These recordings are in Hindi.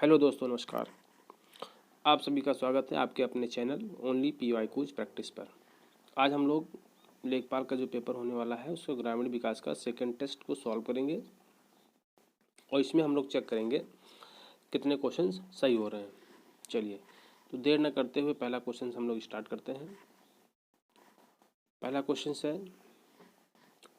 हेलो दोस्तों, नमस्कार। आप सभी का स्वागत है आपके अपने channel only PY quiz practice पर। आज हम लोग लेखपाल का जो पेपर होने वाला है उसको ग्रामीण विकास का सेकंड टेस्ट को सॉल्व करेंगे और इसमें हम लोग चेक करेंगे कितने क्वेश्चंस सही हो रहे हैं। चलिए, तो देर न करते हुए पहला क्वेश्चन हम लोग स्टार्ट करते हैं। पहला क्वेश्चन है,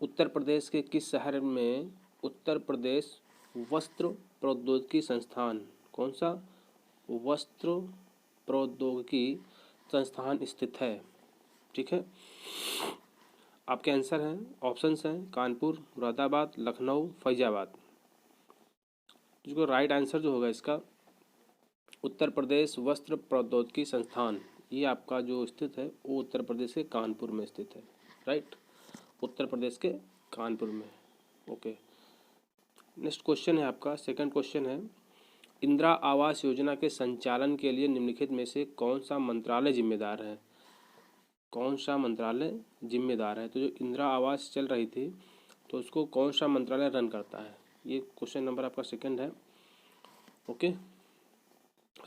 उत्तर प्रदेश के किस शहर में उत्तर प्रदेश वस्त्र प्रौद्योगिकी संस्थान, कौन सा वस्त्र प्रौद्योगिकी संस्थान स्थित है? ठीक है, आपके आंसर हैं, ऑप्शंस हैं कानपुर, मुरादाबाद, लखनऊ, फैजाबाद। जिसको राइट आंसर जो होगा इसका उत्तर प्रदेश वस्त्र प्रौद्योगिकी संस्थान, ये आपका जो स्थित है वो उत्तर प्रदेश के कानपुर में स्थित है। राइट, उत्तर प्रदेश के कानपुर में। ओके, नेक्स्ट क्वेश्चन है आपका, सेकंड क्वेश्चन है, इंदिरा आवास योजना के संचालन के लिए निम्नलिखित में से कौन सा मंत्रालय जिम्मेदार है? कौन सा मंत्रालय जिम्मेदार है? तो जो इंदिरा आवास चल रही थी तो उसको कौन सा मंत्रालय रन करता है? ये क्वेश्चन नंबर आपका सेकंड है। ओके,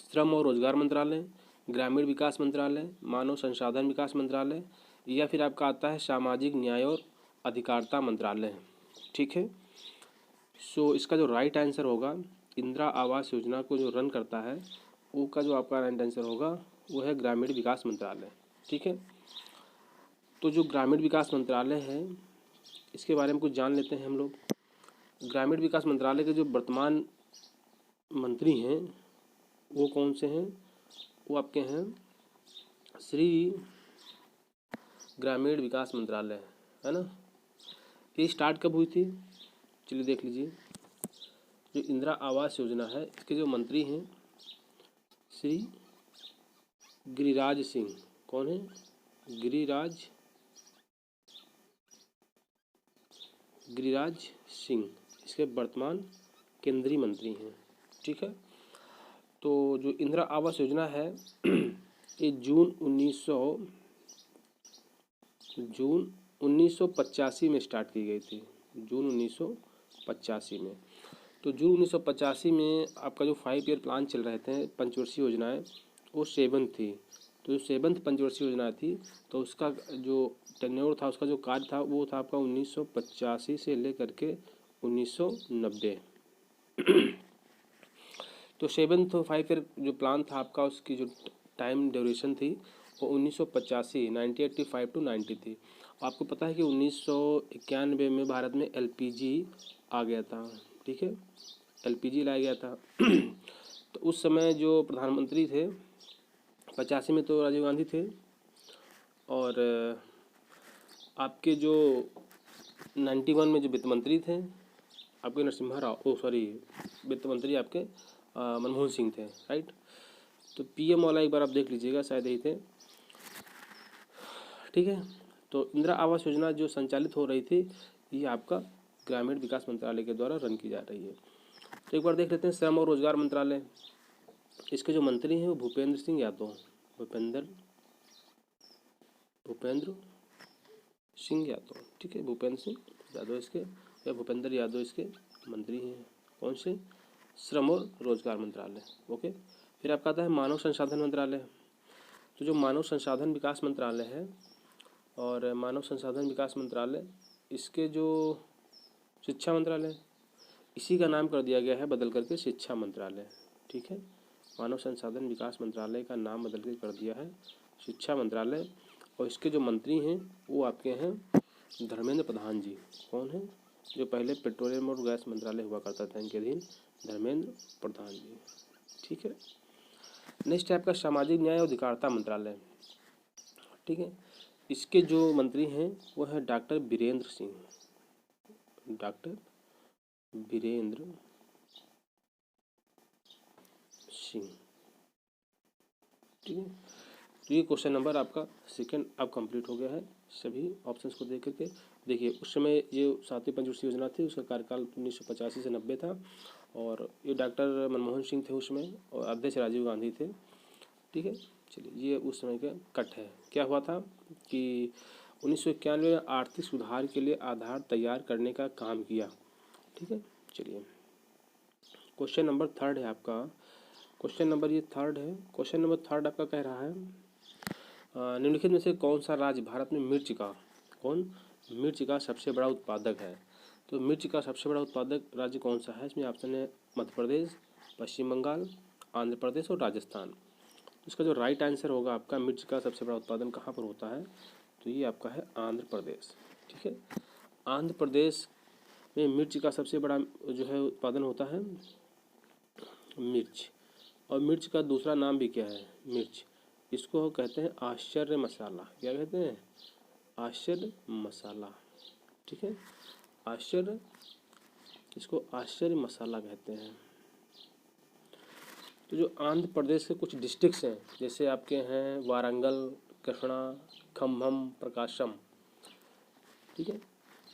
श्रम और रोजगार मंत्रालय, ग्रामीण विकास मंत्रालय, मानव संसाधन विकास मंत्रालय, या फिर आपका आता है सामाजिक न्याय और अधिकारिता मंत्रालय। ठीक है, सो इसका जो राइट आंसर होगा, इंदिरा आवास योजना को जो रन करता है वो का जो आपका राइट आंसर होगा वो है ग्रामीण विकास मंत्रालय। ठीक है, तो जो ग्रामीण विकास मंत्रालय है इसके बारे में कुछ जान लेते हैं हम लोग। ग्रामीण विकास मंत्रालय के जो वर्तमान मंत्री हैं वो कौन से हैं? वो आपके हैं श्री ग्रामीण विकास मंत्रालय, है ना। ये स्टार्ट कब हुई थी? चलिए देख लीजिए। जो इंदिरा आवास योजना है इसके जो मंत्री हैं श्री गिरिराज सिंह। कौन है? गिरिराज सिंह इसके वर्तमान केंद्रीय मंत्री हैं। ठीक है, तो जो इंदिरा आवास योजना है ये जून 1985 में स्टार्ट की गई थी। जून 1985 में। तो जून 1985 में आपका जो 5 ईयर प्लान चल रहे थे पंचवर्षीय योजनाएं, वो 7th थी। तो जो 7th पंचवर्षीय योजना थी तो उसका जो टेन्योर था, उसका जो कार्य था वो था आपका 1985 से लेकर के 1990। तो 7th 5 ईयर जो प्लान था आपका, उसकी जो टाइम ड्यूरेशन थी वो 1985 टू 90 थी। आपको पता है कि 1991 में भारत में LPG आ गया था। ठीक है, LPG लाया गया था। तो उस समय जो प्रधानमंत्री थे 85 में तो राजीव गांधी थे, और आपके जो 91 में जो वित्त मंत्री थे आपके नरसिम्हा राव, वित्त मंत्री आपके मनमोहन सिंह थे। राइट, तो PM वाला एक बार आप देख लीजिएगा, शायद यही थे। ठीक है, तो इंदिरा आवास योजना जो संचालित हो रही थी ये आपका ग्रामीण विकास मंत्रालय के द्वारा रन की जा रही है। तो एक बार देख लेते हैं श्रम और रोजगार मंत्रालय। इसके जो मंत्री हैं वो भूपेंद्र सिंह यादव सिंह यादव। ठीक है, भूपेंद्र सिंह यादव इसके, या भूपेंद्र यादव इसके मंत्री हैं। कौन से? श्रम और रोजगार मंत्रालय। ओके, फिर आपका आता है मानव संसाधन मंत्रालय। तो जो मानव संसाधन विकास मंत्रालय है, और मानव संसाधन विकास मंत्रालय इसके जो शिक्षा मंत्रालय, इसी का नाम कर दिया गया है बदल करके शिक्षा मंत्रालय। ठीक है, मानव संसाधन विकास मंत्रालय का नाम बदल के कर दिया है शिक्षा मंत्रालय, और इसके जो मंत्री हैं वो आपके हैं धर्मेंद्र प्रधान जी। कौन है? जो पहले पेट्रोलियम और गैस मंत्रालय हुआ करता था इनके अधीन, धर्मेंद्र प्रधान जी। ठीक है, नेक्स्ट है आपका सामाजिक न्याय और अधिकारिता मंत्रालय। ठीक है, इसके जो मंत्री हैं वो है डॉक्टर वीरेंद्र सिंह। ठीक है, तो ये क्वेश्चन नंबर आपका सेकंड अब कंप्लीट हो गया है। सभी ऑप्शंस को देख करके देखिए, उस समय ये 7वीं पंचवर्षीय योजना थी, उसका कार्यकाल 1985 से 90 था, और ये डॉक्टर मनमोहन सिंह थे उसमें, और अध्यक्ष राजीव गांधी थे। ठीक है, चलिए ये उस समय का कट है। क्या हुआ था कि 1991 में आर्थिक सुधार के लिए आधार तैयार करने का काम किया। ठीक है, चलिए क्वेश्चन नंबर थर्ड है आपका, क्वेश्चन नंबर ये थर्ड है। क्वेश्चन नंबर थर्ड आपका कह रहा है निम्नलिखित में से कौन सा राज्य भारत में मिर्च का सबसे बड़ा उत्पादक है। तो मिर्च का सबसे बड़ा उत्पादक राज्य कौन सा है, इसमें ऑप्शन है मध्य प्रदेश, पश्चिम बंगाल, आंध्र प्रदेश और राजस्थान। इसका जो राइट आंसर होगा आपका, मिर्च का सबसे बड़ा उत्पादन कहाँ पर होता है, तो ये आपका है आंध्र प्रदेश। ठीक है, आंध्र प्रदेश में मिर्च का सबसे बड़ा जो है उत्पादन होता है मिर्च। और मिर्च का दूसरा नाम भी क्या है, मिर्च। इसको कहते हैं आश्चर्य मसाला। क्या कहते हैं, आश्चर्य मसाला। ठीक है, आश्चर्य, इसको आश्चर्य मसाला कहते हैं। तो जो आंध्र प्रदेश के कुछ डिस्ट्रिक्ट्स हैं, जैसे आपके हैं वारंगल, कृष्णा, खम्भम, प्रकाशम। ठीक है,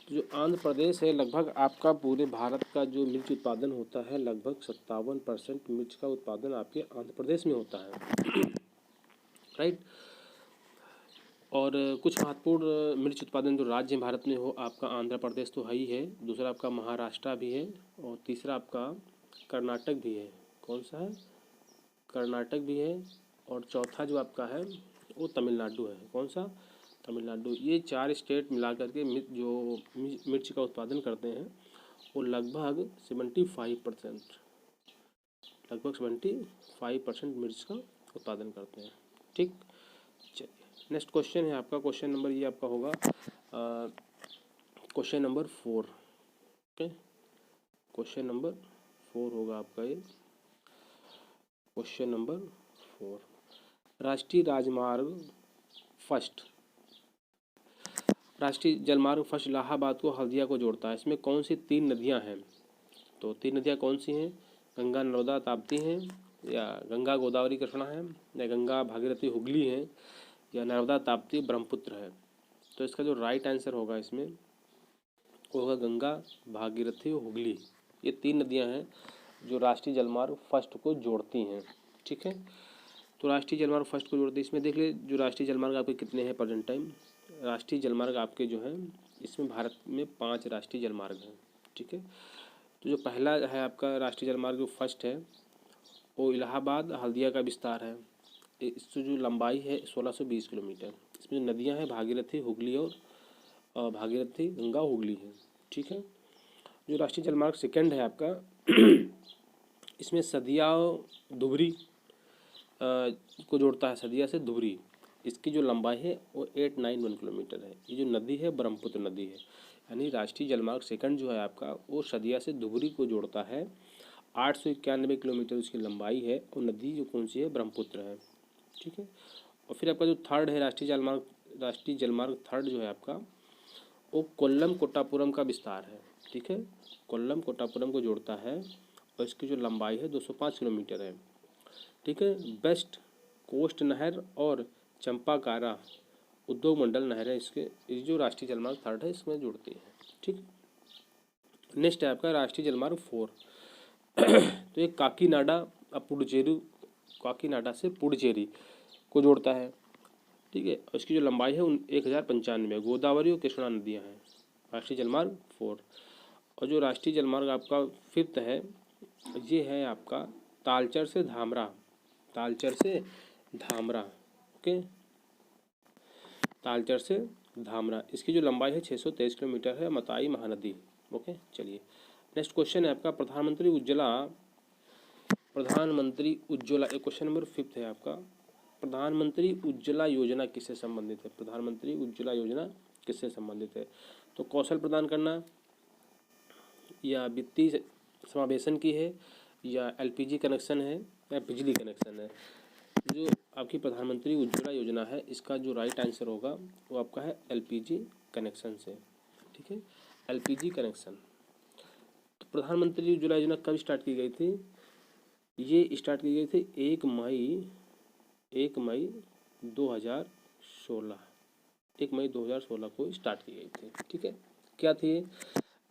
तो जो आंध्र प्रदेश है, लगभग आपका पूरे भारत का जो मिर्च उत्पादन होता है, लगभग 57% मिर्च का उत्पादन आपके आंध्र प्रदेश में होता है। राइट। और कुछ महत्वपूर्ण मिर्च उत्पादन जो राज्य भारत में हो, आपका आंध्र प्रदेश तो है ही है, दूसरा आपका महाराष्ट्र भी है, और तीसरा आपका कर्नाटक भी है। कौन सा है, कर्नाटक भी है, और चौथा जो आपका है वो तमिलनाडु है। कौन सा, तमिलनाडु। ये 4 स्टेट मिला करके जो मिर्च का उत्पादन करते हैं वो लगभग 75%, लगभग 75% मिर्च का उत्पादन करते हैं। ठीक, चलिए नेक्स्ट क्वेश्चन है आपका। क्वेश्चन नंबर ये आपका होगा question number 4। Okay, question number 4 होगा आपका ये क्वेश्चन नंबर 4। राष्ट्रीय जलमार्ग फर्स्ट इलाहाबाद को हल्दिया को जोड़ता है। इसमें कौन सी 3 नदियां हैं, तो 3 नदियां कौन सी हैं, गंगा नर्मदा ताप्ती हैं, या गंगा गोदावरी कृष्णा है, या गंगा भागीरथी हुगली है, या नर्मदा ताप्ती ब्रह्मपुत्र है। तो इसका जो राइट आंसर होगा इसमें वो होगा गंगा भागीरथी हुगली। ये 3 नदियां हैं जो राष्ट्रीय जलमार्ग फर्स्ट को जोड़ती हैं। ठीक है, तो राष्ट्रीय जलमार्ग फर्स्ट को जोड़ती है। इसमें देख ले जो राष्ट्रीय जलमार्ग आपके कितने हैं प्रेजेंट टाइम, राष्ट्रीय जलमार्ग आपके जो हैं इसमें भारत में 5 राष्ट्रीय जलमार्ग हैं। ठीक है, तो जो पहला है आपका राष्ट्रीय जलमार्ग जो फर्स्ट है वो इलाहाबाद हल्दिया का विस्तार है। इसकी जो लंबाई है 1620 किलोमीटर। इसमें जो नदियाँ हैं भागीरथी हुगली और भागीरथी गंगा हुगली है। ठीक है, जो राष्ट्रीय जलमार्ग सेकंड है आपका इसमें सदिया धुबरी को जोड़ता है, सदिया से धुबरी। इसकी जो लंबाई है वो 891 किलोमीटर है। ये जो नदी है ब्रह्मपुत्र नदी है, यानी राष्ट्रीय जलमार्ग सेकंड जो है आपका वो सदिया से धुबरी को जोड़ता है। 891 किलोमीटर उसकी लंबाई है, और नदी जो कौन सी है, ब्रह्मपुत्र है। ठीक है, और फिर आपका जो थर्ड है राष्ट्रीय जलमार्ग थर्ड जो है आपका वो कोल्लम कोट्टापुरम का विस्तार है। ठीक है, कोल्लम कोट्टापुरम को जोड़ता है, और इसकी जो लंबाई है 205 किलोमीटर है। ठीक है, बेस्ट कोस्ट नहर और चंपाकारा उद्योग मंडल नहरें इस जो राष्ट्रीय जलमार्ग थर्ड है इसमें जुड़ती है। ठीक, नेक्स्ट है आपका राष्ट्रीय जलमार्ग 4। तो ये काकीनाडा से पुडुचेरी को जोड़ता है। ठीक है, और इसकी जो लंबाई है 1095। गोदावरी और कृष्णा नदियाँ हैं, राष्ट्रीय जलमार्ग 4। और जो राष्ट्रीय जलमार्ग आपका फिफ्थ है ये है आपका तालचर से धामरा। ओके, तालचर से धामरा। इसकी जो लंबाई है 623 किलोमीटर है, मताई महानदी। ओके, चलिए नेक्स्ट क्वेश्चन है आपका प्रधानमंत्री उज्ज्वला। एक क्वेश्चन नंबर 5 है आपका, प्रधानमंत्री उज्ज्वला योजना किससे संबंधित है। प्रधानमंत्री उज्ज्वला योजना किससे संबंधित है, तो कौशल प्रदान करना, या वित्तीय समावेशन की है, या एलपीजी कनेक्शन है, या बिजली कनेक्शन है। जो आपकी प्रधानमंत्री उज्ज्वला योजना है इसका जो राइट आंसर होगा वो आपका है एलपीजी कनेक्शन से। ठीक है, एलपीजी कनेक्शन। तो प्रधानमंत्री उज्ज्वला योजना कब स्टार्ट की गई थी, ये स्टार्ट की गई थी 1 मई 2016। 1 मई 2016 को स्टार्ट की गई थी। ठीक है, क्या थी,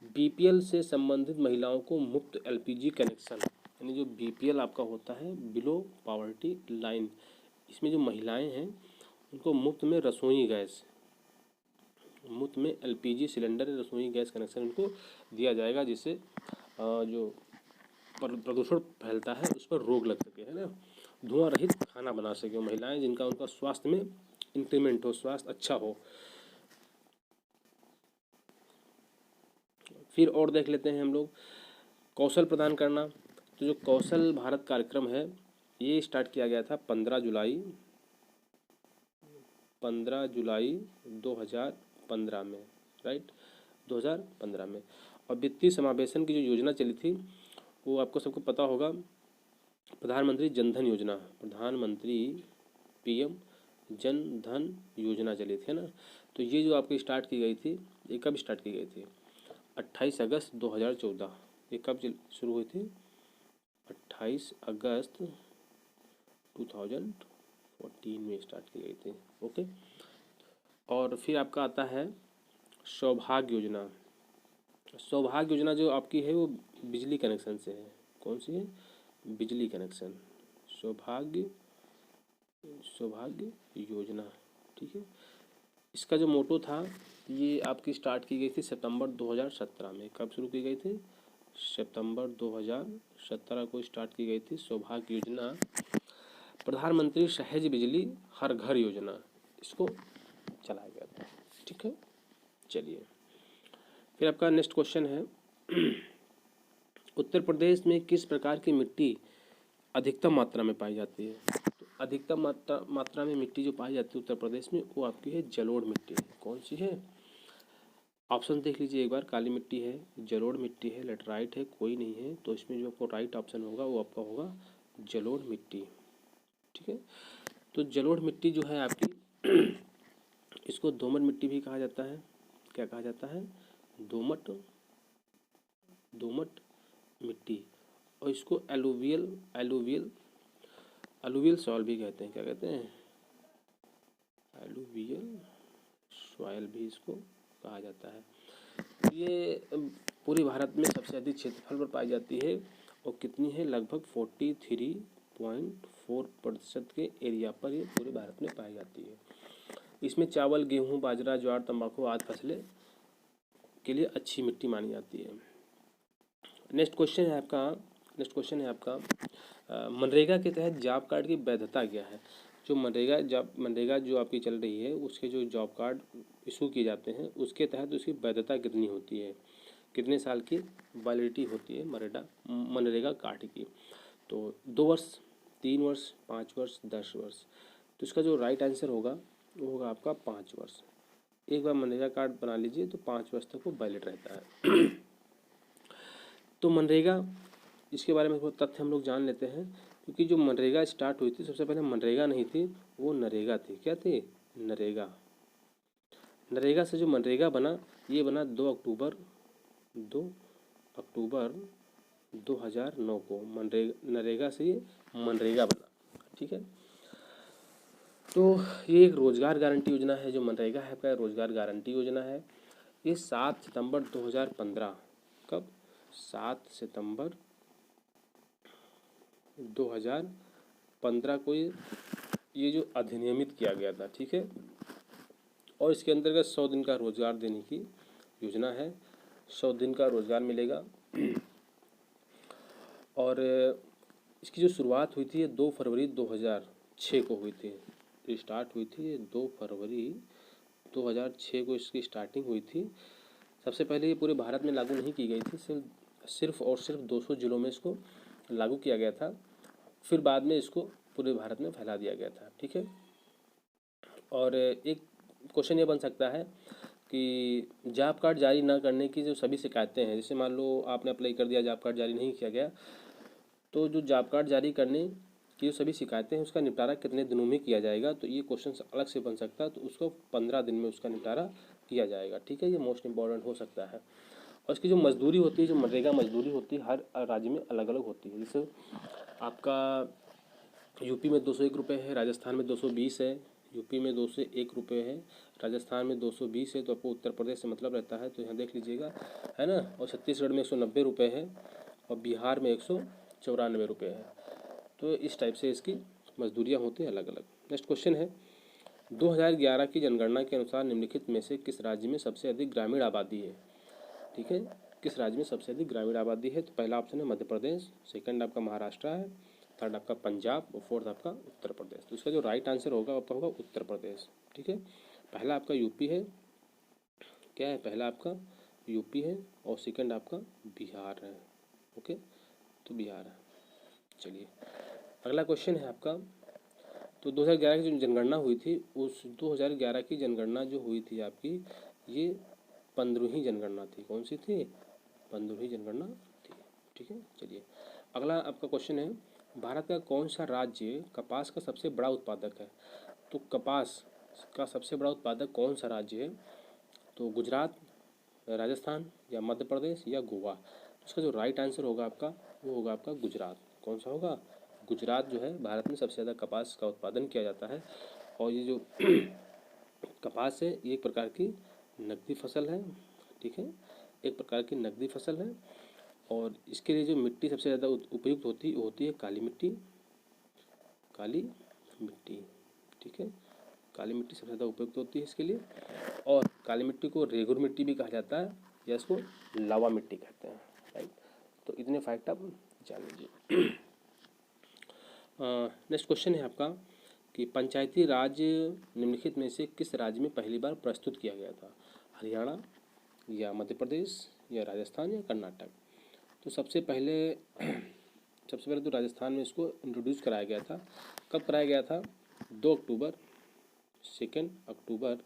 बीपीएल से संबंधित महिलाओं को मुफ्त एलपीजी कनेक्शन, यानी जो बीपीएल आपका होता है बिलो पॉवर्टी लाइन, इसमें जो महिलाएं हैं उनको मुफ्त में एलपीजी सिलेंडर रसोई गैस कनेक्शन उनको दिया जाएगा, जिससे जो प्रदूषण फैलता है उस पर रोक लग सके, है ना। धुआं रहित खाना बना सके महिलाएं, जिनका उनका स्वास्थ्य में इंक्रीमेंट हो, स्वास्थ्य अच्छा हो। फिर और देख लेते हैं हम लोग कौशल प्रदान करना। तो जो कौशल भारत कार्यक्रम है ये स्टार्ट किया गया था 15 जुलाई 2015 में, राइट, 2015 में। और वित्तीय समावेशन की जो योजना चली थी वो आपको सबको पता होगा, प्रधानमंत्री जन धन योजना, प्रधानमंत्री PM जन धन योजना चली थी, है ना। तो ये जो आपकी स्टार्ट की गई थी, ये कब स्टार्ट की गई थी? 28 अगस्त 2014। ये कब शुरू हुई थी? 28 अगस्त 2014 में स्टार्ट की गई थी। ओके। और फिर आपका आता है सौभाग्य योजना। सौभाग्य योजना जो आपकी है वो बिजली कनेक्शन से है। कौन सी है? बिजली कनेक्शन। सौभाग्य योजना, ठीक है। इसका जो मोटो था ये आपकी स्टार्ट की गई थी सितंबर 2017 में। कब शुरू की गई थी? सितंबर 2017 को स्टार्ट की गई थी सौभाग्य योजना। प्रधानमंत्री सहज बिजली हर घर योजना, इसको चलाया गया था, ठीक है। चलिए फिर आपका नेक्स्ट क्वेश्चन है उत्तर प्रदेश में किस प्रकार की मिट्टी अधिकतम मात्रा में पाई जाती है? तो अधिकतम मात्रा में मिट्टी जो पाई जाती है उत्तर प्रदेश में वो आपकी है जलोढ़ मिट्टी। कौन सी है? ऑप्शन देख लीजिए एक बार। काली मिट्टी है, जलोढ़ मिट्टी है, लेटराइट है, कोई नहीं है। तो इसमें जो आपको राइट ऑप्शन होगा वो आपका होगा जलोढ़ मिट्टी, ठीक है। तो जलोढ़ मिट्टी जो है आपकी इसको दोमट मिट्टी भी कहा जाता है। क्या कहा जाता है? दोमट मिट्टी। और इसको एलुवियल सॉइल भी कहते हैं। क्या कहते हैं? एलुवियल सॉइल भी इसको कहा जाता है। ये पूरे भारत में सबसे अधिक क्षेत्रफल पर पाई जाती है और कितनी है? लगभग 43.4% के एरिया पर ये पूरे भारत में पाई जाती है। इसमें चावल, गेहूं, बाजरा, ज्वार, तंबाकू आदि फसलें के लिए अच्छी मिट्टी मानी जाती है। नेक्स्ट क्वेश्चन है आपका मनरेगा के तहत जॉब कार्ड की वैधता क्या है? जो मनरेगा जो आपकी चल रही है उसके जो जॉब कार्ड इशू किए जाते हैं उसके तहत उसकी वैधता कितनी होती है? कितने साल की वैलिडिटी होती है मनरेगा कार्ड की? तो 2 वर्ष, 3 वर्ष, 5 वर्ष, 10 वर्ष। तो इसका जो राइट आंसर होगा वो होगा आपका 5 वर्ष। एक बार मनरेगा कार्ड बना लीजिए तो 5 वर्ष तक वो वैलिड रहता है। तो मनरेगा, इसके बारे में थोड़ा तथ्य हम लोग जान लेते हैं। क्योंकि जो मनरेगा स्टार्ट हुई थी सबसे पहले मनरेगा नहीं थी, वो नरेगा थी। क्या थी? नरेगा से जो मनरेगा बना ये बना 2 अक्टूबर 2009 को। नरेगा से ये मनरेगा बना, ठीक है। तो ये एक रोजगार गारंटी योजना है। जो मनरेगा है आपका रोजगार गारंटी योजना है। ये 7 सितंबर 2015, कब? 7 सितंबर 2015 को ये जो अधिनियमित किया गया था, ठीक है। और इसके अंतर्गत 100 दिन का रोजगार देने की योजना है। 100 दिन का रोजगार मिलेगा। और इसकी जो शुरुआत हुई थी ये 2 फरवरी 2006 को हुई थी। जो स्टार्ट हुई थी ये 2 फरवरी 2006 को इसकी स्टार्टिंग हुई थी। सबसे पहले ये पूरे भारत में लागू नहीं की गई थी, सिर्फ 200 जिलों में इसको लागू किया गया था। फिर बाद में इसको पूरे भारत में फैला दिया गया था, ठीक है। और एक क्वेश्चन ये बन सकता है कि जॉब कार्ड जारी ना करने की जो सभी शिकायतें हैं, जैसे मान लो आपने अप्लाई कर दिया, जॉब कार्ड जारी नहीं किया गया, तो जो जॉब कार्ड जारी करने की जो सभी शिकायतें हैं उसका निपटारा कितने दिनों में किया जाएगा? तो ये क्वेश्चन अलग से बन सकता है। तो उसको 15 दिन में उसका निपटारा किया जाएगा, ठीक है। ये मोस्ट इंपॉर्टेंट हो सकता है। और इसकी जो मजदूरी होती है, जो मनरेगा मजदूरी होती है, हर राज्य में अलग अलग होती है। जैसे आपका यूपी में 201 रुपये है, राजस्थान में 220 है, यूपी में 201 रुपये है, राजस्थान में 220 है। तो आपको उत्तर प्रदेश से मतलब रहता है, तो यहाँ देख लीजिएगा, है ना। और छत्तीसगढ़ में 190 रुपये है और बिहार में 194 रुपये है। तो इस टाइप से इसकी मजदूरियाँ होती हैं अलग अलग। नेक्स्ट क्वेश्चन है 2011 की जनगणना के अनुसार निम्नलिखित में से किस राज्य में सबसे अधिक ग्रामीण आबादी है? ठीक है, किस राज्य में सबसे अधिक ग्रामीण आबादी है? तो पहला ऑप्शन है मध्य प्रदेश, सेकंड आपका महाराष्ट्र है, थर्ड आपका पंजाब और फोर्थ आपका उत्तर प्रदेश। तो इसका जो राइट आंसर होगा आपका होगा उत्तर प्रदेश। ठीक है, पहला आपका यूपी है, क्या है पहला आपका यूपी है और सेकंड आपका बिहार है। ओके, तो बिहार है। चलिए अगला क्वेश्चन है आपका, तो 2011 की जो जनगणना हुई थी, उस 2011 की जनगणना जो हुई थी आपकी, ये 15वीं जनगणना थी। कौन सी थी? 15वीं जनगणना थी। ठीक है, चलिए अगला आपका क्वेश्चन है, भारत का कौन सा राज्य कपास का सबसे बड़ा उत्पादक है? तो कपास का सबसे बड़ा उत्पादक कौन सा राज्य है? तो गुजरात, राजस्थान या मध्य प्रदेश या गोवा। तो इसका जो राइट आंसर होगा आपका वो होगा आपका गुजरात। कौन सा होगा? गुजरात जो है भारत में सबसे ज़्यादा कपास का उत्पादन किया जाता है। और ये जो कपास है ये एक प्रकार की नकदी फसल है। ठीक है, एक प्रकार की नकदी फसल है और इसके लिए जो मिट्टी सबसे ज़्यादा उपयुक्त होती है काली मिट्टी। काली मिट्टी, ठीक है, काली मिट्टी सबसे ज़्यादा उपयुक्त होती है इसके लिए। और काली मिट्टी को रेगुर मिट्टी भी कहा जाता है या इसको लावा मिट्टी कहते हैं। राइट, तो इतने फैक्ट आप जान लीजिए। नेक्स्ट क्वेश्चन है आपका कि पंचायती राज निम्नलिखित में से किस राज्य में पहली बार प्रस्तुत किया गया था? हरियाणा या मध्य प्रदेश या राजस्थान या कर्नाटक। तो सबसे पहले तो राजस्थान में इसको इंट्रोड्यूस कराया गया था। कब कराया गया था? 2 अक्टूबर 2 अक्टूबर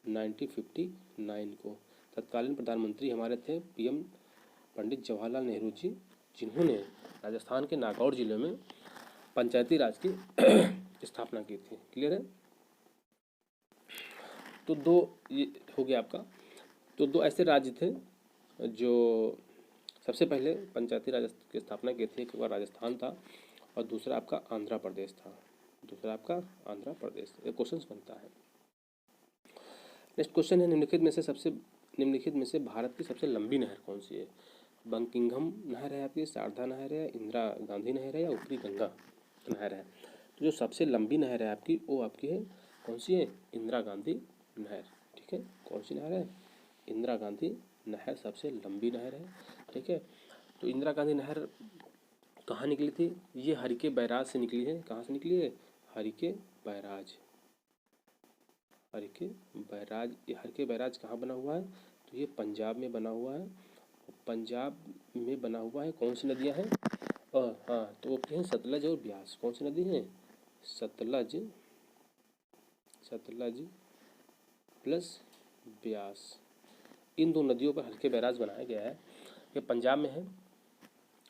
1959 को। तत्कालीन प्रधानमंत्री हमारे थे पीएम पंडित जवाहरलाल नेहरू जी, जिन्होंने राजस्थान के नागौर जिले में पंचायती राज की स्थापना की थी। क्लियर है? तो दो ये हो गया आपका। तो दो ऐसे राज्य थे जो सबसे पहले पंचायती राज की स्थापना की थी। एक राजस्थान था और दूसरा आपका आंध्र प्रदेश था। दूसरा आपका आंध्र प्रदेश। ये क्वेश्चन बनता है। नेक्स्ट क्वेश्चन है, निम्नलिखित में से भारत की सबसे लंबी नहर कौन सी है? बंकिंघम नहर है आपकी, शारदा नहर है, इंदिरा गांधी नहर है या ऊपरी गंगा नहर है? तो जो सबसे लंबी नहर है आपकी वो आपकी है कौन सी है? इंदिरा गांधी नहर। ठीक है, कौन सी नहर है? इंदिरा गांधी नहर सबसे लंबी नहर है। ठीक है, तो इंदिरा गांधी नहर कहाँ निकली थी? ये हरिके बैराज से निकली है। कहाँ से निकली है? हरिके बैराज। हरिके बैराज, ये हरिके बैराज कहाँ बना हुआ है? तो ये पंजाब में बना हुआ है। पंजाब में बना हुआ है। कौन सी नदियाँ हैं? हाँ, तो वो क्या है? सतलज और ब्यास। कौन सी नदी है? सतलज प्लस ब्यास। इन दो नदियों पर हरिके बैराज बनाया गया है। ये पंजाब में है।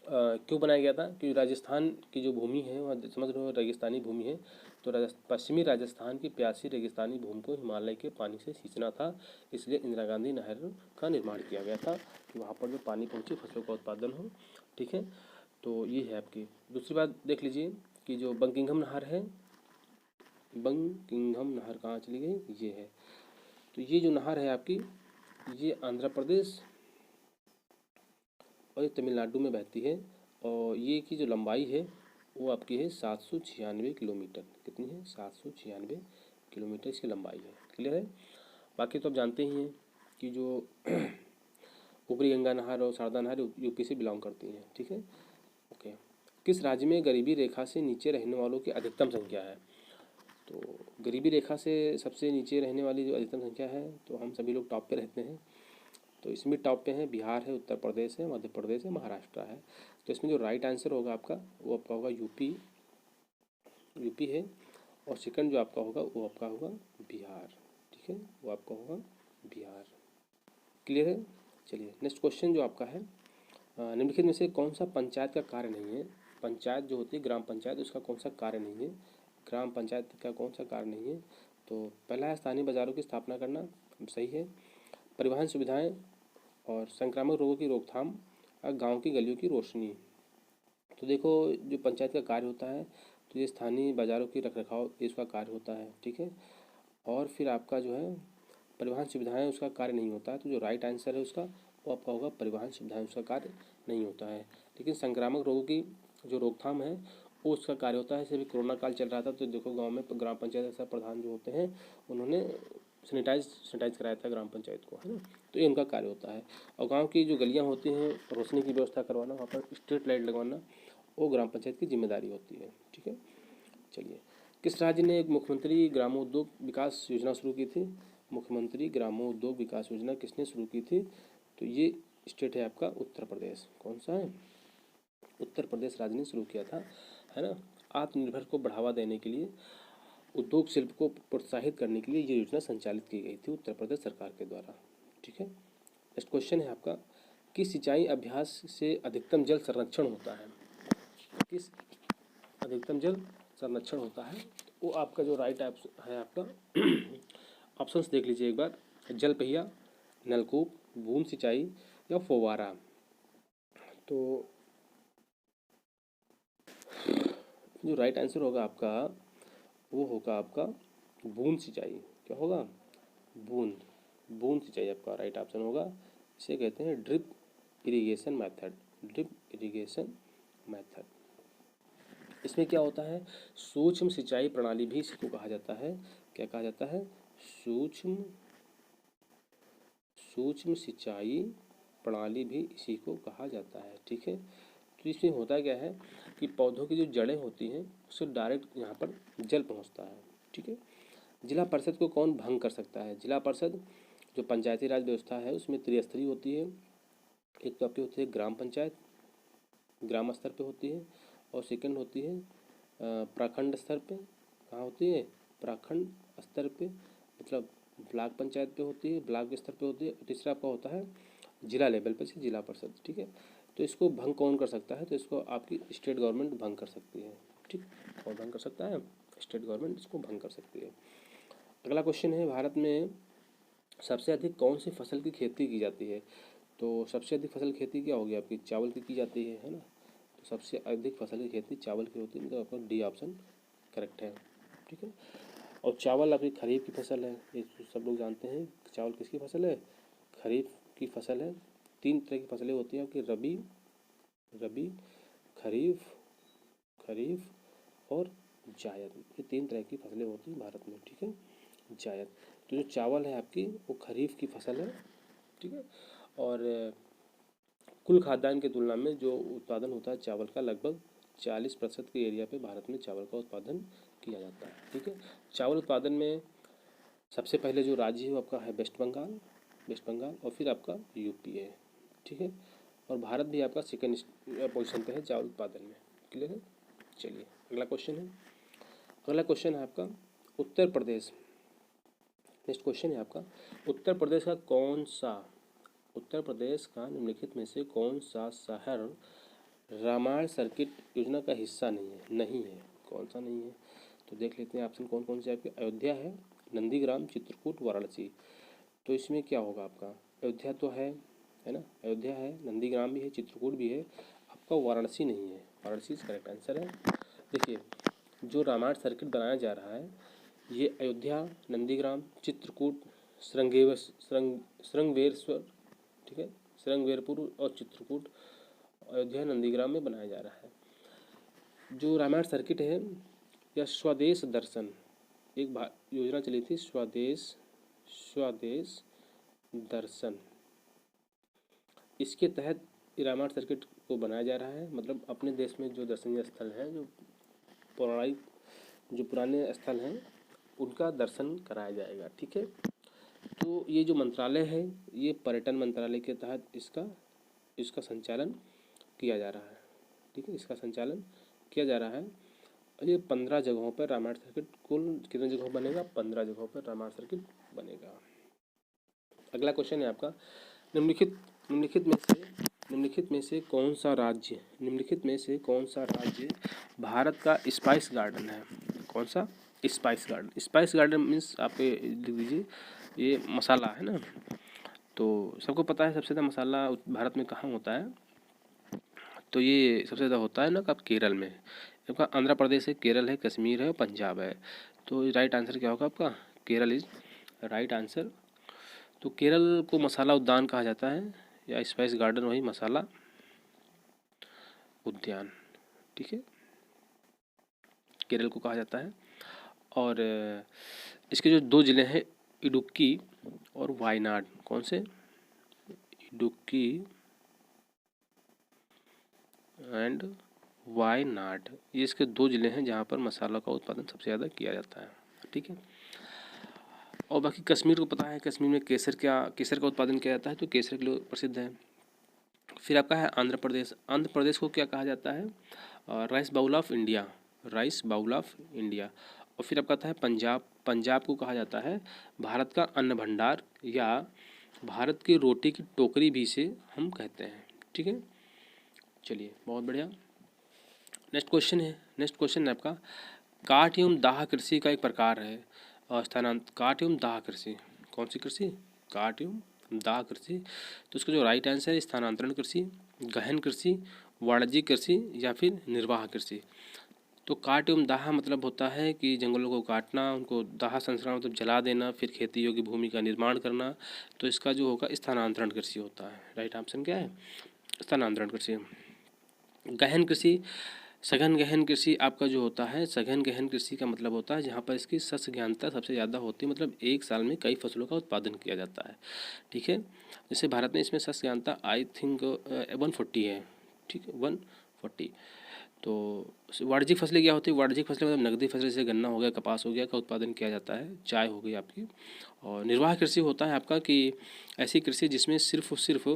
क्यों बनाया गया था? क्योंकि राजस्थान की जो भूमि है वह समझ रहे हो रेगिस्तानी भूमि है। तो पश्चिमी राजस्थान की प्यासी रेगिस्तानी भूमि को हिमालय के पानी से सींचना था, इसलिए इंदिरा गांधी नहर का निर्माण किया गया था कि वहाँ पर जो पानी पहुँचे फसलों का उत्पादन हो। ठीक है, तो ये है आपकी। दूसरी बात देख लीजिए कि जो बंकिंघम नहर है, बंकिंघम नहर कहाँ चली गई? ये है। तो ये जो नहर है आपकी, ये आंध्र प्रदेश और ये तमिलनाडु में बहती है और ये की जो लंबाई है वो आपकी है 796 किलोमीटर। कितनी है? 796 किलोमीटर इसकी लंबाई है। क्लियर है? बाकी तो आप जानते ही हैं कि जो ऊपरी गंगा नहर और शारदा नहर यूपी से बिलोंग करती हैं। ठीक है, ओके। किस राज्य में गरीबी रेखा से नीचे रहने वालों की अधिकतम संख्या है? तो गरीबी रेखा से सबसे नीचे रहने वाली जो अधिकतम संख्या है, तो हम सभी लोग टॉप पे रहते हैं। तो इसमें टॉप पे हैं बिहार है, उत्तर प्रदेश है, मध्य प्रदेश है, महाराष्ट्र है। तो इसमें जो राइट आंसर होगा आपका वो आपका होगा यूपी है और सेकंड जो आपका होगा वो आपका होगा बिहार। ठीक है, वो आपका होगा बिहार। क्लियर है? चलिए नेक्स्ट क्वेश्चन जो आपका है, निम्नलिखित में से कौन सा पंचायत का कार्य नहीं है? पंचायत जो होती है ग्राम पंचायत, उसका कौन सा कार्य नहीं है? ग्राम पंचायत का कौन सा कार्य नहीं है? तो पहला है स्थानीय बाजारों की स्थापना करना, सही है। परिवहन सुविधाएं और संक्रामक रोगों की रोकथाम और गाँव की गलियों की रोशनी। तो देखो जो पंचायत का कार्य होता है तो ये स्थानीय बाज़ारों की रखरखाव इसका कार्य होता है। ठीक है, और फिर आपका जो है परिवहन सुविधाएं उसका कार्य नहीं होता है। तो जो राइट आंसर है उसका वो आपका होगा परिवहन सुविधाएं उसका कार्य नहीं होता है। लेकिन संक्रामक रोगों की जो रोकथाम है वो उसका कार्य होता है। जैसे अभी कोरोना काल चल रहा था तो देखो गाँव में ग्राम पंचायत ऐसा प्रधान जो होते हैं उन्होंने सैनिटाइज कराया था ग्राम पंचायत को, है ना। तो ये उनका कार्य होता है। और गांव की जो गलियां होती हैं रोशनी की व्यवस्था करवाना, वहाँ पर स्ट्रीट लाइट लगवाना, वो ग्राम पंचायत की जिम्मेदारी होती है। ठीक है, चलिए, किस राज्य ने एक मुख्यमंत्री ग्रामोद्योग विकास योजना शुरू की थी? मुख्यमंत्री ग्रामोद्योग विकास योजना किसने शुरू की थी? तो ये स्टेट है आपका उत्तर प्रदेश। कौन सा है? उत्तर प्रदेश राज्य ने शुरू किया था, है ना। आत्मनिर्भर को बढ़ावा देने के लिए, उद्योग शिल्प को प्रोत्साहित करने के लिए ये योजना संचालित की गई थी उत्तर प्रदेश सरकार के द्वारा। ठीक है, नेक्स्ट क्वेश्चन है आपका, किस सिंचाई अभ्यास से अधिकतम जल संरक्षण होता है? किस अधिकतम जल संरक्षण होता है? वो आपका जो राइट है आपका ऑप्शंस देख लीजिए एक बार, जल पहिया, नलकूप, बूंद सिंचाई या फव्वारा। तो जो राइट आंसर होगा आपका वो होगा आपका बूंद सिंचाई। क्या होगा? बूंद सिंचाई आपका राइट ऑप्शन होगा। इसे कहते हैं drip irrigation method. Drip irrigation method. इसमें क्या होता है? सूक्ष्म सिंचाई प्रणाली भी इसको कहा जाता है। क्या कहा जाता है? सूक्ष्म सिंचाई प्रणाली भी इसी को कहा जाता है। ठीक है, तो इसमें होता क्या है कि पौधों की जो जड़ें होती हैं उससे डायरेक्ट यहाँ पर जल पहुँचता है। ठीक है, जिला परिषद को कौन भंग कर सकता है? जिला परिषद जो पंचायती राज व्यवस्था है उसमें त्रिस्तरीय होती है। एक तो आपकी होती है ग्राम पंचायत, ग्राम स्तर पे होती है, और सेकंड होती है प्रखंड स्तर पे। कहाँ होती है? प्रखंड स्तर पे, मतलब ब्लॉक पंचायत पे होती है, ब्लॉक स्तर पे होती है। तीसरा आपका होता है जिला लेवल पे से जिला परिषद। ठीक है, तो इसको भंग कौन कर सकता है? तो इसको आपकी स्टेट गवर्नमेंट भंग कर सकती है। ठीक, कौन भंग कर सकता है? स्टेट गवर्नमेंट इसको भंग कर सकती है। अगला क्वेश्चन है, भारत में सबसे अधिक कौन सी फसल की खेती की जाती है? तो सबसे अधिक फसल खेती क्या होगी आपकी? चावल की जाती है ना। तो सबसे अधिक फसल की खेती चावल की होती है, तो आपका डी ऑप्शन करेक्ट है। ठीक है, और चावल आपकी खरीफ की फसल है, ये सब लोग जानते हैं। चावल किसकी फसल है? खरीफ की फसल है। 3 तरह की फसलें होती हैं आपकी, रबी, खरीफ और जायद। ये 3 तरह की फसलें होती हैं भारत में। ठीक है, जायद। तो जो चावल है आपकी वो खरीफ की फसल है। ठीक है, और कुल खाद्यान्न की तुलना में जो उत्पादन होता है चावल का, लगभग 40% के एरिया पे भारत में चावल का उत्पादन किया जाता है। ठीक है, चावल उत्पादन में सबसे पहले जो राज्य है वो आपका है वेस्ट बंगाल, और फिर आपका यूपी है। ठीक है, और भारत भी आपका सेकेंड पोजीशन पे है चावल उत्पादन में। क्लियर है? चलिए, अगला क्वेश्चन है आपका उत्तर प्रदेश। नेक्स्ट क्वेश्चन है आपका, उत्तर प्रदेश का निम्नलिखित में से कौन सा शहर रामायण सर्किट योजना का हिस्सा नहीं है? कौन सा नहीं है? तो देख लेते हैं ऑप्शन कौन कौन से आपके। अयोध्या है, नंदीग्राम, चित्रकूट, वाराणसी। तो इसमें क्या होगा आपका? अयोध्या तो है ना, अयोध्या है, नंदीग्राम भी है, चित्रकूट भी है, आपका वाराणसी नहीं है। वाराणसी करेक्ट आंसर है। देखिए, जो रामायण सर्किट बनाया जा रहा है ये अयोध्या, नंदीग्राम, चित्रकूट, श्रृंगवेरश्वर, ठीक है, श्रृंगवेरपुर और चित्रकूट, अयोध्या, नंदीग्राम में बनाया जा रहा है। जो रामायण सर्किट है या स्वदेश दर्शन, एक योजना चली थी स्वदेश दर्शन, इसके तहत रामायण सर्किट को बनाया जा रहा है। मतलब अपने देश में जो दर्शनीय स्थल हैं, जो पौराणिक जो पुराने स्थल हैं उनका दर्शन कराया जाएगा। ठीक है, तो ये जो मंत्रालय है ये पर्यटन मंत्रालय के तहत इसका संचालन किया जा रहा है। ठीक है, इसका संचालन किया जा रहा है। ये 15 जगहों पर रामायण सर्किट, कुल कितने जगहों बनेगा? 15 जगहों पर रामायण सर्किट बनेगा। अगला क्वेश्चन है आपका, निम्नलिखित में से कौन सा राज्य भारत का स्पाइस गार्डन है? कौन सा? स्पाइस गार्डन मीन्स आप लिख दीजिए, ये मसाला है ना। तो सबको पता है सबसे ज़्यादा मसाला भारत में कहाँ होता है? तो ये सबसे ज़्यादा होता है ना कब? केरल में। आपका आंध्र प्रदेश है, केरल है, कश्मीर है और पंजाब है। तो राइट आंसर क्या होगा आपका? Kerala is right answer. तो केरल को मसाला उद्यान कहा जाता है, या स्पाइस गार्डन वही मसाला उद्यान। ठीक है, केरल को कहा जाता है। और इसके जो 2 ज़िले हैं इडुक्की और वायनाड, कौन से? इडुक्की एंड वायनाड, ये इसके दो ज़िले हैं जहाँ पर मसाला का उत्पादन सबसे ज़्यादा किया जाता है। ठीक है, और बाकी कश्मीर को पता है, कश्मीर में केसर का उत्पादन किया जाता है, तो केसर के लिए प्रसिद्ध है। फिर आपका है आंध्र प्रदेश। आंध्र प्रदेश को क्या कहा जाता है? Rice bowl of India, rice bowl of India. और फिर आपका आता है पंजाब। पंजाब को कहा जाता है भारत का अन्न भंडार, या भारत की रोटी की टोकरी भी से हम कहते हैं। ठीक है, चलिए बहुत बढ़िया। नेक्स्ट क्वेश्चन है आपका, काठ एवं दाह कृषि का एक प्रकार है काठ एवं दाह कृषि, कौन सी कृषि? काठ एवं दाह कृषि। तो इसका जो राइट आंसर है स्थानांतरण कृषि, गहन कृषि, वाणिज्यिक कृषि या फिर निर्वाह कृषि। तो काट एवं दाह मतलब होता है कि जंगलों को काटना, उनको दाह संस्करण मतलब जला देना, फिर खेती योग्य भूमि का निर्माण करना। तो इसका जो होगा स्थानांतरण कृषि होता है। राइट ऑप्शन क्या है? स्थानांतरण कृषि। गहन कृषि, सघन गहन कृषि आपका जो होता है, सघन गहन कृषि का मतलब होता है जहाँ पर इसकी शस्य ज्ञानता सबसे ज़्यादा होती है, मतलब एक साल में कई फसलों का उत्पादन किया जाता है। ठीक है, जैसे भारत में इसमें शस्य ज्ञानता आई थिंक 140 है। ठीक है, 140। तो वाणिज्यिक फसलें क्या होती है? वाणिज्यिक फसलें मतलब नकदी फसलें, जैसे गन्ना हो गया, कपास हो गया, का उत्पादन किया जाता है, चाय हो गई आपकी। और निर्वाह कृषि होता है आपका कि ऐसी कृषि जिसमें सिर्फ और सिर्फ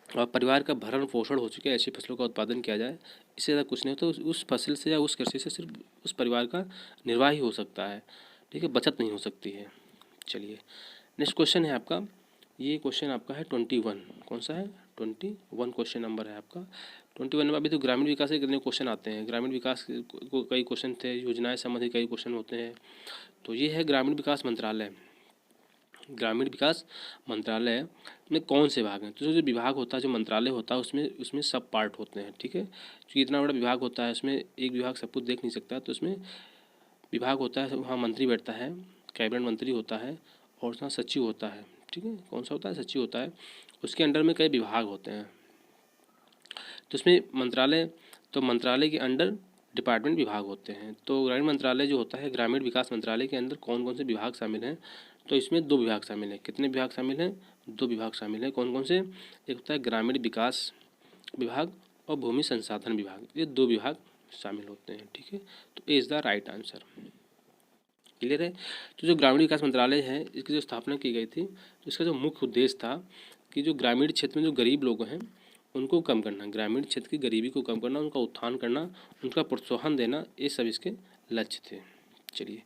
परिवार का भरण पोषण हो चुके ऐसी फसलों का उत्पादन किया जाए, इससे ज़्यादा कुछ नहीं हो, तो उस फसल से या उस कृषि से सिर्फ उस परिवार का निर्वाह ही हो सकता है। ठीक है, बचत नहीं हो सकती है। चलिए नेक्स्ट क्वेश्चन है आपका, ये क्वेश्चन आपका है 21। कौन सा है? 21 क्वेश्चन नंबर है आपका। 21 में अभी तो ग्रामीण विकास के कितने क्वेश्चन आते हैं, ग्रामीण विकास को कई क्वेश्चन थे, योजनाएं संबंधी कई क्वेश्चन होते हैं। तो ये है ग्रामीण विकास मंत्रालय। ग्रामीण विकास मंत्रालय में कौन से विभाग हैं? तो जो विभाग होता है, जो मंत्रालय होता है, उसमें उसमें सब पार्ट होते हैं। ठीक है, क्योंकि इतना बड़ा विभाग होता है, उसमें एक विभाग सब कुछ देख नहीं सकता, तो उसमें विभाग होता है, वहाँ मंत्री बैठता है, कैबिनेट मंत्री होता है, और उसका सचिव होता है। ठीक है, कौन सा होता है? सचिव होता है। उसके अंडर में कई विभाग होते हैं। तो इसमें मंत्रालय के अंडर डिपार्टमेंट विभाग होते हैं। तो ग्रामीण मंत्रालय जो होता है, ग्रामीण विकास मंत्रालय के अंदर कौन कौन से विभाग शामिल हैं? तो इसमें 2 विभाग शामिल हैं। कितने विभाग शामिल हैं? 2 विभाग शामिल हैं। कौन कौन से? एक होता है ग्रामीण विकास विभाग और भूमि संसाधन विभाग, ये 2 विभाग शामिल होते हैं। ठीक है, तो A is the right answer. Clear है? तो जो ग्रामीण विकास मंत्रालय है, इसकी जो स्थापना की गई थी, तो इसका जो मुख्य उद्देश्य था कि जो ग्रामीण क्षेत्र में जो गरीब लोग हैं उनको कम करना, ग्रामीण क्षेत्र की गरीबी को कम करना, उनका उत्थान करना, उनका प्रोत्साहन देना, ये सब इसके लक्ष्य थे। चलिए,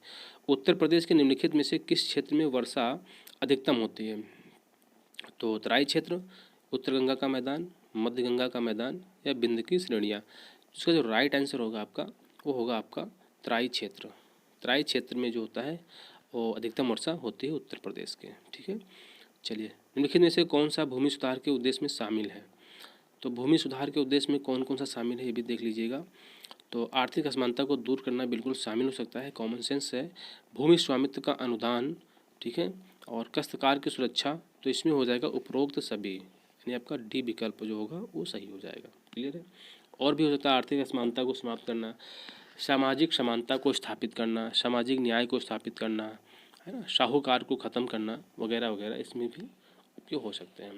उत्तर प्रदेश के निम्नलिखित में से किस क्षेत्र में वर्षा अधिकतम होती है? तो तराई क्षेत्र, उत्तर गंगा का मैदान, मध्य गंगा का मैदान या बिंद की श्रेणियाँ। इसका जो राइट आंसर होगा आपका, वो होगा आपका तराई क्षेत्र। तराई क्षेत्र में जो होता है वो अधिकतम वर्षा होती है उत्तर प्रदेश के। ठीक है, चलिए निम्नलिखित में से कौन सा भूमि सुधार के उद्देश्य में शामिल है? तो भूमि सुधार के उद्देश्य में कौन कौन सा शामिल है, ये भी देख लीजिएगा। तो आर्थिक असमानता को दूर करना बिल्कुल शामिल हो सकता है, कॉमन सेंस है। भूमि स्वामित्व का अनुदान, ठीक है, और काश्तकार की सुरक्षा, तो इसमें हो जाएगा उपरोक्त सभी, यानी आपका डी विकल्प जो होगा वो सही हो जाएगा। क्लियर है? और भी हो सकता है आर्थिक असमानता को समाप्त करना, सामाजिक समानता को स्थापित करना, सामाजिक न्याय को स्थापित करना, है ना, साहूकार को ख़त्म करना, वगैरह वगैरह, इसमें भी उपयोग हो सकते हैं।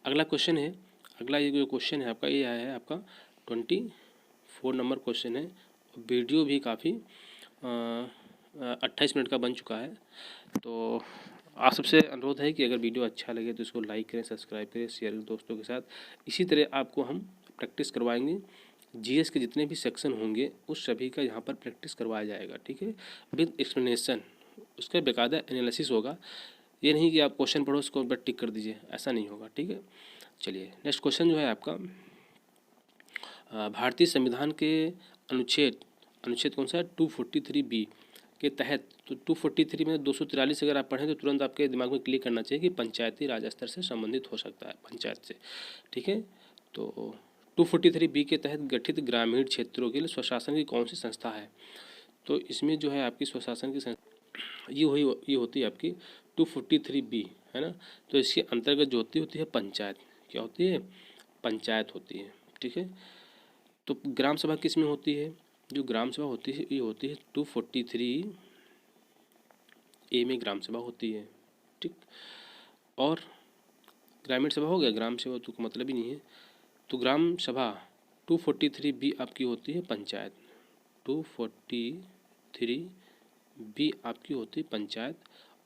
अगला क्वेश्चन है, अगला ये जो क्वेश्चन है आपका, ये आया है आपका 24 नंबर क्वेश्चन है। वीडियो भी काफ़ी 28 मिनट का बन चुका है। तो आप सबसे अनुरोध है कि अगर वीडियो अच्छा लगे तो इसको लाइक करें, सब्सक्राइब करें, शेयर करें दोस्तों के साथ। इसी तरह आपको हम प्रैक्टिस करवाएंगे, जीएस के जितने भी सेक्शन होंगे उस सभी का यहाँ पर प्रैक्टिस करवाया जाएगा। ठीक है, विद एक्सप्लेनेशन, उसका बेकायदा एनालिसिस होगा। ये नहीं कि आप क्वेश्चन पढ़ो उसको बस टिक कर दीजिए, ऐसा नहीं होगा। ठीक है, चलिए नेक्स्ट क्वेश्चन जो है आपका, भारतीय संविधान के अनुच्छेद कौन सा है? 243B के तहत, तो 243 में 243 अगर आप पढ़ें तो तुरंत आपके दिमाग में क्लिक करना चाहिए कि पंचायती राज स्तर से संबंधित हो सकता है, पंचायत से। ठीक है, तो 243B के तहत गठित ग्रामीण क्षेत्रों के लिए स्वशासन की कौन सी संस्था है? तो इसमें जो है आपकी स्वशासन की संस्था ये होती है आपकी 243B, है ना। तो इसके अंतर्गत जो होती है पंचायत, क्या होती है? पंचायत होती है। ठीक है, तो ग्राम सभा किस में होती है? जो ग्राम सभा होती है ये होती है 243 ए में ग्राम सभा होती है। ठीक, और ग्रामीण सभा हो गया, ग्राम सभा तो मतलब ही नहीं है। तो ग्राम सभा 243 बी आपकी होती है पंचायत, 243 बी आपकी होती है पंचायत,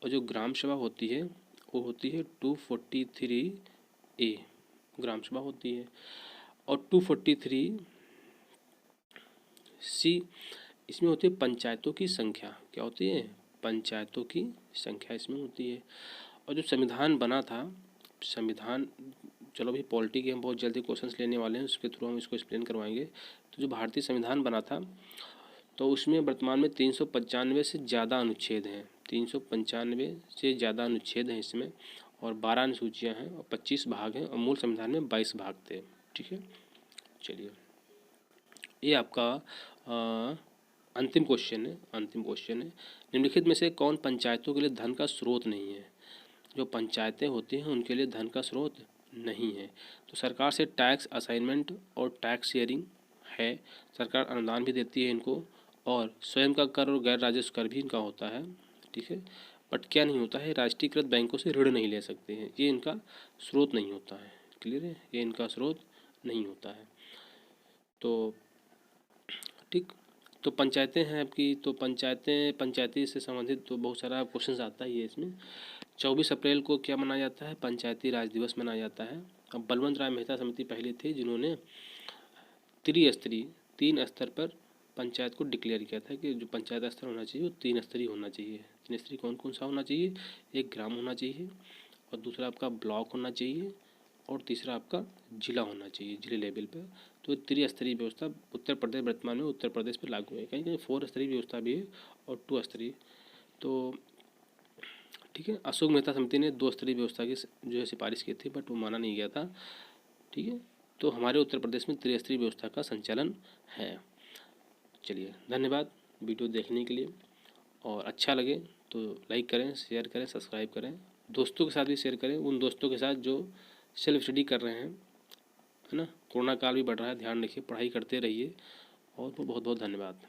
और जो ग्राम सभा होती है वो होती है 243 ए ग्राम सभा होती है। और 243 सी इसमें होती है पंचायतों की संख्या। क्या होती है? पंचायतों की संख्या इसमें होती है। और जो संविधान बना था, संविधान, चलो भाई पॉलिटी के हम बहुत जल्दी क्वेश्चंस लेने वाले हैं, उसके थ्रू हम इसको एक्सप्लेन करवाएंगे। तो जो भारतीय संविधान बना था तो उसमें वर्तमान में 395 से ज़्यादा अनुच्छेद हैं, 395 से ज़्यादा अनुच्छेद हैं इसमें, और 12 अनुसूचियाँ हैं और 25 भाग हैं, और मूल संविधान में 22 भाग थे। ठीक है, चलिए ये आपका अंतिम क्वेश्चन है, अंतिम क्वेश्चन है। निम्नलिखित में से कौन पंचायतों के लिए धन का स्रोत नहीं है? जो पंचायतें होती हैं उनके लिए धन का स्रोत नहीं है। तो सरकार से टैक्स असाइनमेंट और टैक्स शेयरिंग है, सरकार अनुदान भी देती है इनको, और स्वयं का कर और गैर राजस्व कर भी इनका होता है। ठीक है, बट क्या नहीं होता है, राष्ट्रीयकृत बैंकों से ऋण नहीं ले सकते हैं, ये इनका स्रोत नहीं होता है। क्लियर है, ये इनका स्रोत नहीं होता है। तो ठीक, तो पंचायतें हैं आपकी, तो पंचायती से संबंधित तो बहुत सारा क्वेश्चन आता ही है इसमें। 24 अप्रैल को क्या मनाया जाता है? पंचायती राज दिवस मनाया जाता है। अब बलवंत राय मेहता समिति पहले थे जिन्होंने त्रिस्तरीय, 3 स्तर पर पंचायत को डिक्लेयर किया था कि जो पंचायत स्तर होना चाहिए वो 3 स्तरीय होना चाहिए। 3 स्तरीय कौन कौन सा होना चाहिए? एक ग्राम होना चाहिए, और दूसरा आपका ब्लॉक होना चाहिए, और तीसरा आपका जिला होना चाहिए, जिले लेवल पर। तो त्रिस्तरीय व्यवस्था उत्तर प्रदेश, वर्तमान में उत्तर प्रदेश पर लागू है। कहीं कहीं 4 स्तरीय व्यवस्था भी है और 2 स्तरीय। तो ठीक है, अशोक मेहता समिति ने 2 स्तरीय व्यवस्था की जो है सिफारिश की थी, बट वो माना नहीं गया था। ठीक है, तो हमारे उत्तर प्रदेश में त्रिस्तरीय व्यवस्था का संचालन है। चलिए, धन्यवाद वीडियो देखने के लिए, और अच्छा लगे तो लाइक करें, शेयर करें, सब्सक्राइब करें, दोस्तों के साथ भी शेयर करें, उन दोस्तों के साथ जो सेल्फ स्टडी कर रहे हैं, है ना। कोरोना काल भी बढ़ रहा है, ध्यान रखिए, पढ़ाई करते रहिए, और बहुत बहुत धन्यवाद।